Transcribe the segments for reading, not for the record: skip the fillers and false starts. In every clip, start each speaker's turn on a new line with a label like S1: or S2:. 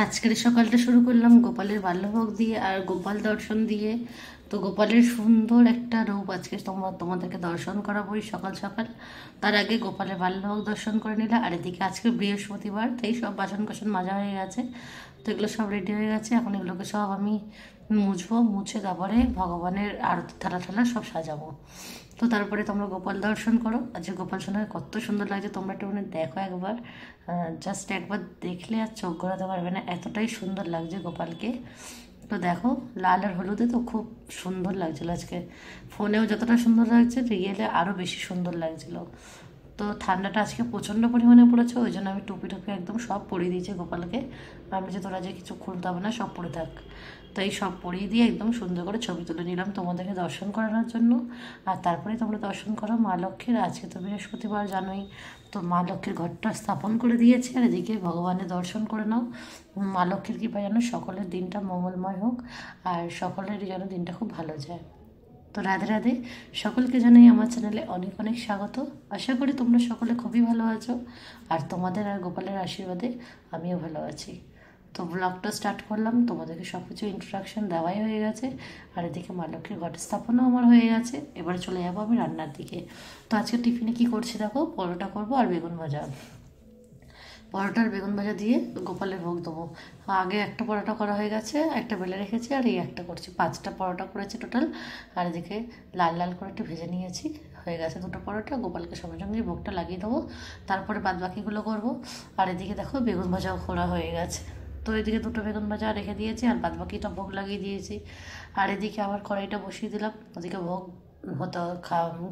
S1: আজকের সকালটা শুরু করলাম গোপালের বাল্যভোগ দিয়ে আর গোপাল দর্শন দিয়ে। তো গোপালের সুন্দর একটা রূপ আজকে তোমাদেরকে দর্শন করাবোই সকাল সকাল। তার আগে গোপালের বাল্যভোগ দর্শন করে নিলাম। আর এদিকে আজকে বৃহস্পতিবার, তাই সব বাসন কোসন মাজা হয়ে গেছে। তো এগুলো সব রেডি হয়ে গেছে, এখন এগুলোকে সব আমি মুছবো, মুছে তারপরে ভগবানের আরতি থালা ঠালা সব সাজাবো। তো তারপরে তোমরা গোপাল দর্শন করো। আজকে গোপাল সোনাকে কত সুন্দর লাগছে, তোমরা একটু দেখো একবার। জাস্ট একবার দেখলে আর চোখ গড়াতে পারবে না, এতটাই সুন্দর লাগছে গোপালকে। তো দেখো, লাল আর হলুদে তো খুব সুন্দর লাগছিল আজকে। ফোনেও যতটা সুন্দর লাগছে, রিয়েলে আরও বেশি সুন্দর লাগছিল। তো ঠান্ডাটা আজকে প্রচণ্ড পরিমাণে পড়েছে, ওই জন্য আমি টুপি টুপি একদম সব পরিয়ে দিয়েছি গোপালকে। আমি যে তোরা যে কিছু খুলতে হবে না, সব পরে থাক। তো এই সব পরিয়ে দিয়ে একদম সুন্দর করে ছবি তুলে নিলাম তোমাদেরকে দর্শন করানোর জন্য। আর তারপরে তোমরা দর্শন করো মা লক্ষ্মীর। আজকে তো বৃহস্পতিবার জানোই, তো মা লক্ষ্মীর ঘরটা স্থাপন করে দিয়েছে। আর এদিকে ভগবানের দর্শন করে নাও। মা লক্ষ্মীর কৃপায় যেন সকলের দিনটা মঙ্গলময় হোক, আর সকলেরই যেন দিনটা খুব ভালো যায়। তো রাধে রাধে, সকলকে জানাই আমার চ্যানেলে অনেক অনেক স্বাগত। আশা করি তোমরা সকলে খুবই ভালো আছো, আর তোমাদের আর গোপালের আশীর্বাদে আমিও ভালো আছি। তো ব্লগটা স্টার্ট করলাম, তোমাদেরকে সব কিছু ইন্ট্রোডাকশন দেওয়াই হয়ে গেছে। আর এদিকে মা লক্ষ্মীর ঘট স্থাপনও আমার হয়ে গেছে। এবারে চলে যাবো আমি রান্নার দিকে। তো আজকে টিফিনে কি করছি দেখো, পরোটা করবো আর বেগুন ভাজা। পরোটার বেগুন ভাজা দিয়ে গোপালের ভোগ দেবো। আগে একটা পরোটা করা হয়ে গেছে, একটা বেলে রেখেছি, আর এই একটা করছি, 5টা পরোটা করেছি টোটাল। আর এদিকে লাল লাল করে একটু ভেজে নিয়েছি, হয়ে গেছে 2টো পরোটা। গোপালকে সঙ্গে সঙ্গে ভোগটা লাগিয়ে দেবো, তারপরে বাদ বাকিগুলো করবো। আর এদিকে দেখো বেগুন ভাজাও করা হয়ে গেছে। তো এদিকে 2টো বেগুন ভাজা রেখে দিয়েছি, আর বাদ বাকিটা ভোগ লাগিয়ে দিয়েছি। আর এদিকে আবার কড়াইটা বসিয়ে দিলাম, ওদিকে ভোগ হতে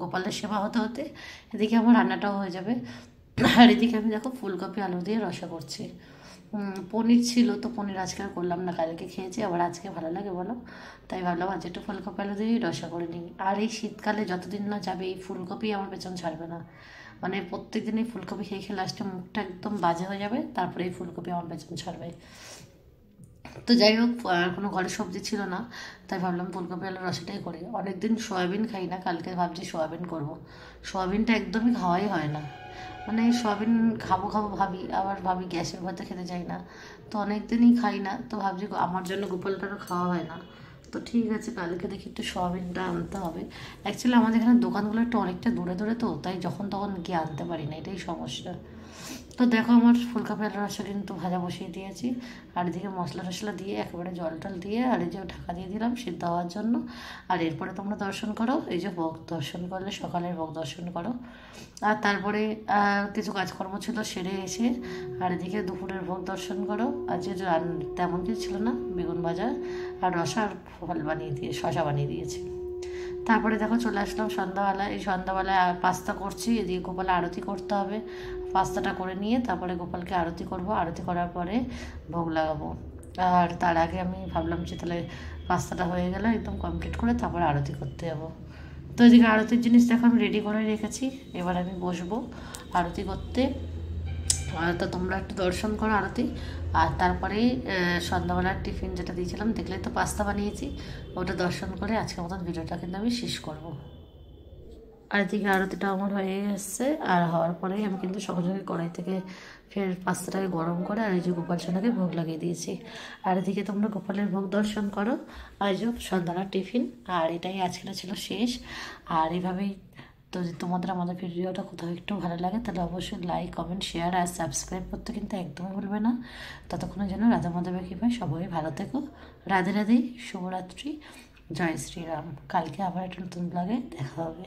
S1: গোপালের সেবা হতে হতে এদিকে আমার রান্নাটাও হয়ে যাবে। আর এদিকে আমি দেখো ফুলকপি আলু দিয়ে রসা করছি। পনির ছিল, তো পনির আজকে আর করলাম না, কালকে খেয়েছি, আবার আজকে ভালো লাগে বলো, তাই ভাবলাম আজ একটু ফুলকপি আলু দিয়েই রসা করে নিই। আর এই শীতকালে যতদিন না যাবে, এই ফুলকপি আমার পেছন ছাড়বে না। মানে প্রত্যেক দিন এই ফুলকপি খেয়ে খেয়ে লাস্টে মুখটা একদম বাজে হয়ে যাবে, তারপরে এই ফুলকপি আমার পেছন ছাড়বে। তো যাই হোক, আর কোনো ঘরে সবজি ছিল না, তাই ভাবলাম ফুলকপি আলুর রসাটাই করি। অনেকদিন সয়াবিন খাই না, কালকে ভাবছি সয়াবিন করব। সয়াবিনটা একদমই খাওয়াই হয় না, মানে সয়াবিন খাবো খাবো ভাবি, আবার ভাবি গ্যাসের ভয়তে খেতে চাই না। তো অনেক দিনই খাই না, তো ভাবছি আমার জন্য গোপালটারও খাওয়া হয় না। তো ঠিক আছে, কালকে দেখি একটু সয়াবিনটা আনতে হবে। অ্যাকচুয়ালি আমাদের এখানে দোকানগুলো একটু অনেকটা দূরে দূরে, তো তাই যখন তখন গিয়ে আনতে পারি না, এটাই সমস্যা। তো দেখো, আমার ফুলকপি আলুর রসা কিন্তু ভাজা বসিয়ে দিয়েছি। আর এদিকে মশলা টশলা দিয়ে একেবারে জল টল দিয়ে, আর এই যে ঢাকা দিয়ে দিলাম সিদ্ধ হওয়ার জন্য। আর এরপরে তোমরা দর্শন করো, এই যে ভোগ দর্শন করলে, সকালের ভোগ দর্শন করো। আর তারপরে কিছু কাজকর্ম ছিল সেরে এসে, আর এদিকে দুপুরের ভোগ দর্শন করো। আজকে তেমন কিছু ছিল না, বেগুন ভাজা আর রসা আর ফল বানিয়ে দিয়ে শশা বানিয়ে দিয়েছি। তারপরে দেখো চলে আসলাম সন্ধ্যাবেলায়। এই সন্ধ্যাবেলায় পাস্তা করছি, এদিকে গোপালে আরতি করতে হবে। পাস্তাটা করে নিয়ে তারপরে গোপালকে আরতি করব, আরতি করার পরে ভোগ লাগাবো। আর তার আগে আমি ভাবলাম যে তাহলে পাস্তাটা হয়ে গেলে একদম কমপ্লিট করে তারপরে আরতি করতে যাবো। তো এদিকে আরতির জিনিস দেখো আমি রেডি করে রেখেছি, এবার আমি বসবো আরতি করতে। তো তোমরা একটু দর্শন করো আরতি। আর তারপরে সন্ধ্যাবেলার টিফিন যেটা দিয়েছিলাম দেখলে তো, পাস্তা বানিয়েছি, ওটা দর্শন করে আজকের মতন ভিডিওটা কিন্তু আমি শেষ করব। আর এদিকে আরতিটা আমার হয়ে এসছে, আর হওয়ার পরেই আমি কিন্তু সঙ্গে সঙ্গে কড়াই থেকে ফের পাস্তাটাকে গরম করে আর এই যে গোপাল সোনাকে ভোগ লাগিয়ে দিয়েছি। আর এদিকে তোমরা গোপালের ভোগ দর্শন করো, আজ সন্ধ্যার টিফিন। আর এটাই আজকের ছিল শেষ। আর এইভাবেই, তো তোমাদের আমাদের ভিডিওটা কোথাও একটু ভালো লাগে তাহলে অবশ্যই লাইক কমেন্ট শেয়ার আর সাবস্ক্রাইব করতে কিন্তু একদমই ভুলবে না। ততক্ষণের জন্য রাধা মাধবের কৃপায় সবাই ভালো থেকো। রাধে রাধে, শুভরাত্রি, জয় শ্রীরাম। কালকে আবার একটা নতুন ব্লগে দেখা হবে।